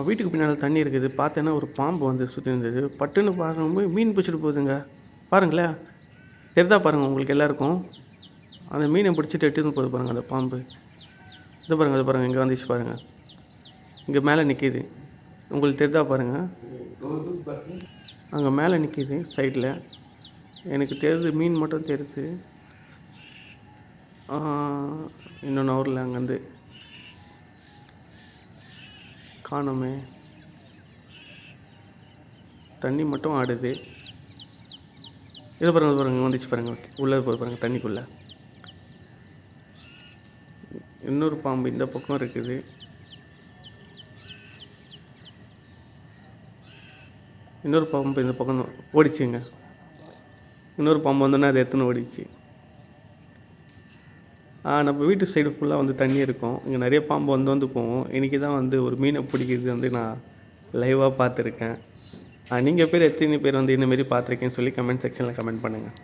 வீட்டுக்கு பின்னால் தண்ணி இருக்குது. பார்த்தேன்னா ஒரு பாம்பு வந்து சுற்றி இருந்தது. பட்டுன்னு பார்க்கும்போது மீன் பிடிச்சிட்டு போகுதுங்க. பாருங்களேன், தெரிதா பாருங்கள் உங்களுக்கு எல்லாருக்கும். அந்த மீனை பிடிச்சிட்டு எட்டுன்னு போகுது பாருங்கள் அந்த பாம்பு. இது பாருங்கள், இது பாருங்கள், இங்கே வந்துச்சு பாருங்கள். இங்கே மேலே நிற்கிது. உங்களுக்கு தெரிதா பாருங்கள். அங்கே மேலே நிற்கிது சைடில். எனக்கு தெரியுது, மீன் மட்டும் தெரியுது. இன்னொன்று நவரில் அங்கேருந்து காணுமே. தண்ணி மட்டும் ஆடுது. இது பாருங்கள், இது பாருங்கள், வந்துச்சு பாருங்கள். உள்ளே போய் பாருங்கள் தண்ணிக்குள்ளே. இன்னொரு பாம்பு இந்த பக்கம் இருக்குது. இன்னொரு பாம்பு இந்த பக்கம் ஓடிச்சுங்க. இன்னொரு பாம்பு வந்தோன்னா அதை எடுத்துன்னு ஓடிச்சு. நம்ம வீட்டு சைடு ஃபுல்லாக வந்து தண்ணி இருக்கும். இங்கே நிறைய பாம்பு வந்து போகும். இன்றைக்கி தான் வந்து ஒரு மீனை பிடிக்கிறது வந்து நான் லைவாக பார்த்துருக்கேன். நீங்கள் எத்தனை பேர் வந்து இந்தமாரி பார்த்துருக்கேன்னு சொல்லி கமெண்ட் செக்ஷனில் கமெண்ட் பண்ணுங்கள்.